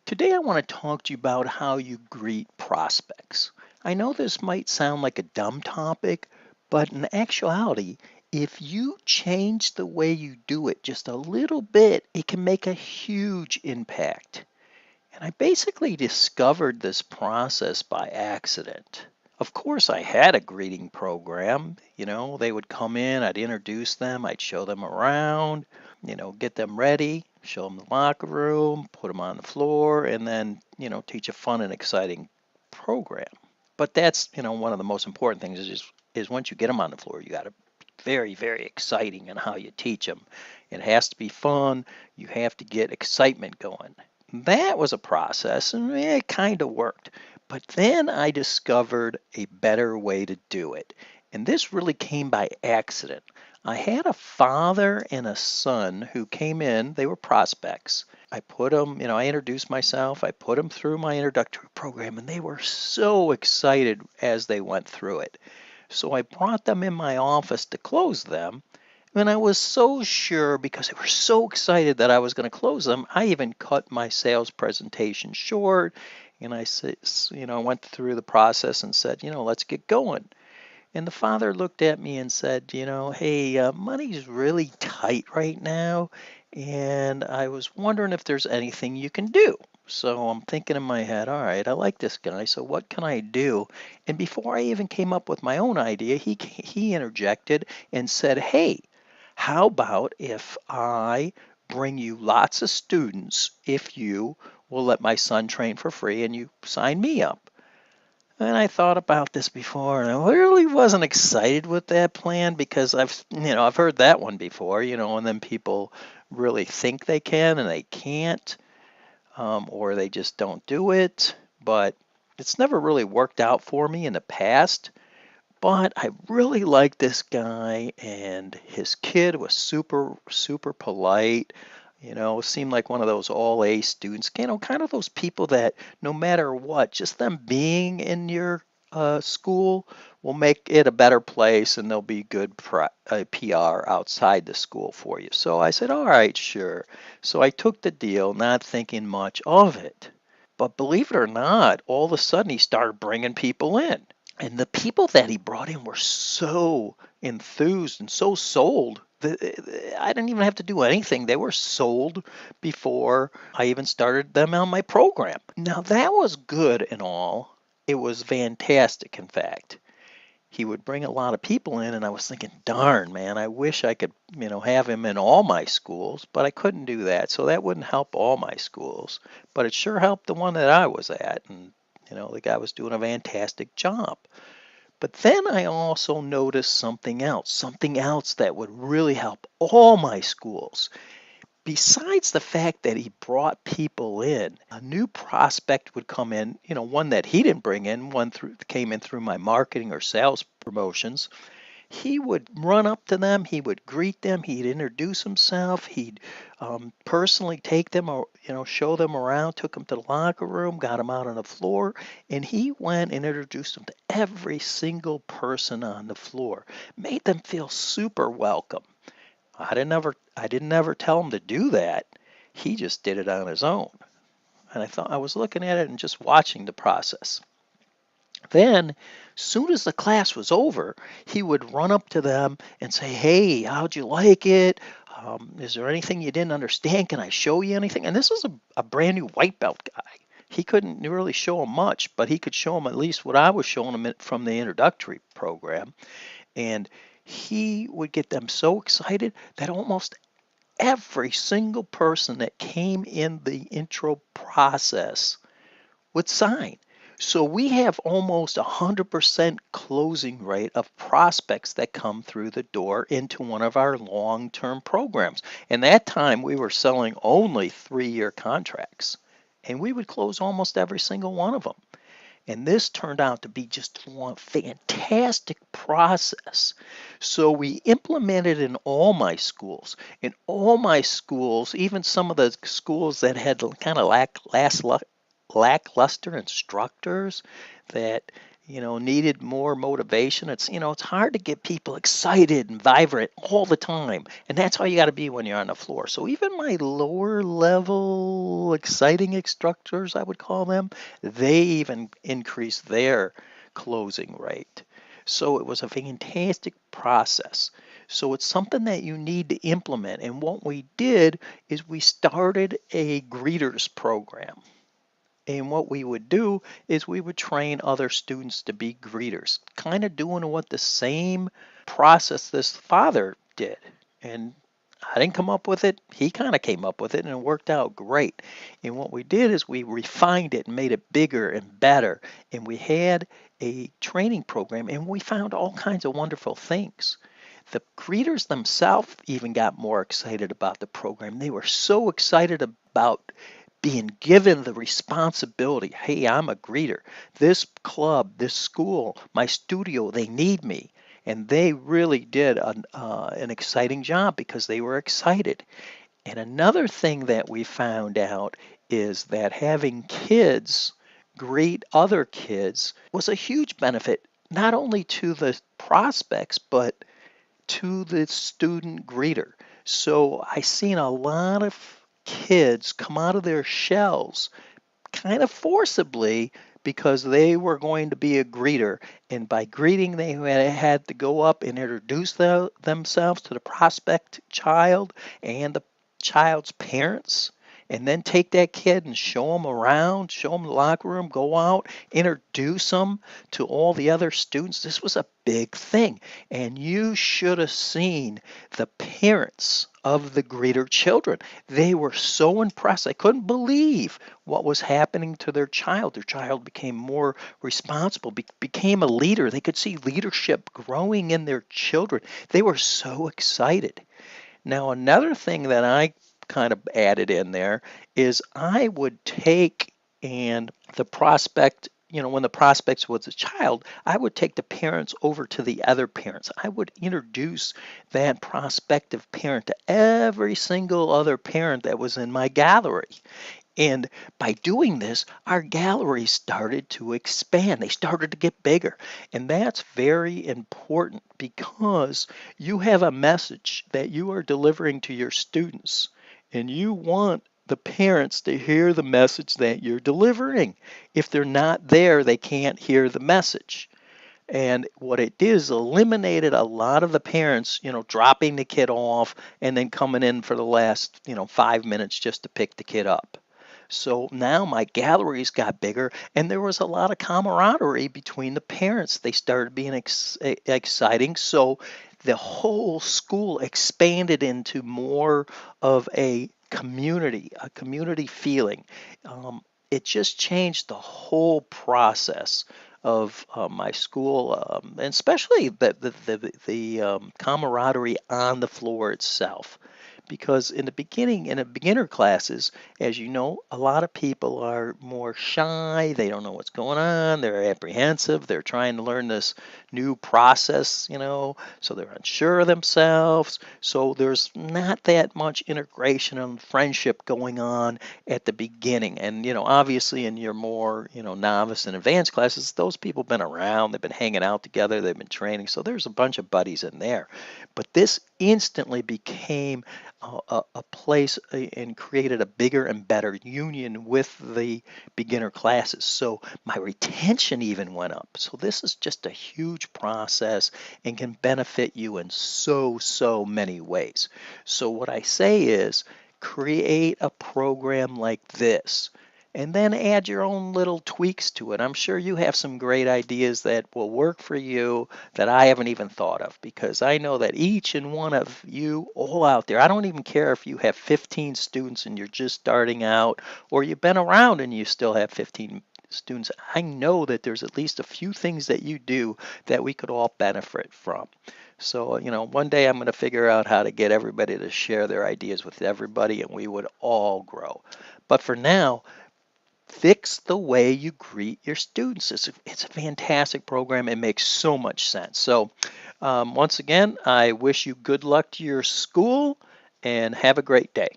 Today, I want to talk to you about how you greet prospects. I know this might sound like a dumb topic, but in actuality, if you change the way you do it just a little bit, it can make a huge impact. And I basically discovered this process by accident. Of course, I had a greeting program. They would come in, I'd introduce them, I'd show them around, get them ready, show them the locker room, put them on the floor, and then, teach a fun and exciting program. But that's, one of the most important things is once you get them on the floor, you got to very, very exciting in how you teach them. It has to be fun. You have to get excitement going. That was a process, and it kind of worked. But then I discovered a better way to do it. And this really came by accident. I had a father and a son who came in, they were prospects. I put them, I introduced myself, I put them through my introductory program, and they were so excited as they went through it. So I brought them in my office to close them. And I was so sure because they were so excited that I was going to close them, I even cut my sales presentation short. And I said, went through the process and said, let's get going. And the father looked at me and said, hey, money's really tight right now. And I was wondering if there's anything you can do. So I'm thinking in my head, all right, I like this guy. So what can I do? And before I even came up with my own idea, he interjected and said, hey, how about if I bring you lots of students if you will let my son train for free and you sign me up? And I thought about this before, and I really wasn't excited with that plan because I've heard that one before, and then people really think they can and they can't, or they just don't do it. But it's never really worked out for me in the past. But I really liked this guy, and his kid was super, super polite. Seemed like one of those all A students, kind of those people that no matter what, just them being in your school will make it a better place and there'll be good PR outside the school for you. So I said, all right, sure. So I took the deal, not thinking much of it. But believe it or not, all of a sudden he started bringing people in. And the people that he brought in were so enthused and so sold that I didn't even have to do anything. They were sold before I even started them on my program. Now, that was good and all. It was fantastic, in fact. He would bring a lot of people in, and I was thinking, darn, man, I wish I could, have him in all my schools, but I couldn't do that. So that wouldn't help all my schools, but it sure helped the one that I was at. And the guy was doing a fantastic job. But then I also noticed something else that would really help all my schools. Besides the fact that he brought people in, a new prospect would come in, one that he didn't bring in, one came in through my marketing or sales promotions. He would run up to them, he would greet them, he'd introduce himself, he'd personally take them or show them around, took them to the locker room, got them out on the floor, and he went and introduced them to every single person on the floor, made them feel super welcome. I didn't ever tell him to do that. He just did it on his own. And I was looking at it and just watching the process. Then, soon as the class was over, he would run up to them and say, hey, how'd you like it? Is there anything you didn't understand? Can I show you anything? And this was a brand new white belt guy. He couldn't really show him much, but he could show him at least what I was showing him from the introductory program. And he would get them so excited that almost every single person that came in the intro process would sign. So we have almost 100% closing rate of prospects that come through the door into one of our long-term programs. And that time we were selling only 3-year contracts. And we would close almost every single one of them. And this turned out to be just one fantastic process. So we implemented in all my schools. In all my schools, even some of the schools that had kind of lackluster instructors that needed more motivation. It's hard to get people excited and vibrant all the time. And that's how you got to be when you're on the floor. So even my lower level exciting instructors, I would call them, they even increased their closing rate. So it was a fantastic process. So it's something that you need to implement. And what we did is we started a greeters program. And what we would do is we would train other students to be greeters, kind of doing what the same process this father did. And I didn't come up with it. He kind of came up with it and it worked out great. And what we did is we refined it and made it bigger and better. And we had a training program and we found all kinds of wonderful things. The greeters themselves even got more excited about the program. They were so excited about being given the responsibility. Hey, I'm a greeter. This club, this school, my studio, they need me. And they really did an exciting job because they were excited. And another thing that we found out is that having kids greet other kids was a huge benefit, not only to the prospects, but to the student greeter. So I seen a lot of kids come out of their shells kind of forcibly because they were going to be a greeter. And by greeting, they had to go up and introduce themselves to the prospect child and the child's parents. And then take that kid and show them around, show them the locker room, go out, introduce them to all the other students. This was a big thing. And you should have seen the parents of the greeter children. They were so impressed. They couldn't believe what was happening to their child. Their child became more responsible, became a leader. They could see leadership growing in their children. They were so excited. Now, another thing that I kind of added in there is I would take and the prospect, when the prospect was a child, I would take the parents over to the other parents. I would introduce that prospective parent to every single other parent that was in my gallery. And by doing this, our galleries started to expand. They started to get bigger. And that's very important because you have a message that you are delivering to your students. And you want the parents to hear the message that you're delivering. If they're not there, they can't hear the message. And what it did is eliminated a lot of the parents, dropping the kid off and then coming in for the last, 5 minutes just to pick the kid up. So now my galleries got bigger and there was a lot of camaraderie between the parents. They started being exciting. So the whole school expanded into more of a community feeling. It just changed the whole process of my school, and especially the camaraderie on the floor itself. Because in the beginner classes, as you know, a lot of people are more shy. They don't know what's going on. They're apprehensive. They're trying to learn this new process, so they're unsure of themselves. So there's not that much integration and friendship going on at the beginning. And, obviously in your more, novice and advanced classes, those people have been around. They've been hanging out together. They've been training. So there's a bunch of buddies in there. But this instantly became a place and created a bigger and better union with the beginner classes. So my retention even went up. So this is just a huge process and can benefit you in so many ways. So what I say is create a program like this and then add your own little tweaks to it. I'm sure you have some great ideas that will work for you that I haven't even thought of, because I know that each and one of you all out there, I don't even care if you have 15 students and you're just starting out, or you've been around and you still have 15 students. I know that there's at least a few things that you do that we could all benefit from. So, one day I'm going to figure out how to get everybody to share their ideas with everybody and we would all grow. But for now, fix the way you greet your students. It's a fantastic program. It makes so much sense. So once again, I wish you good luck to your school and have a great day.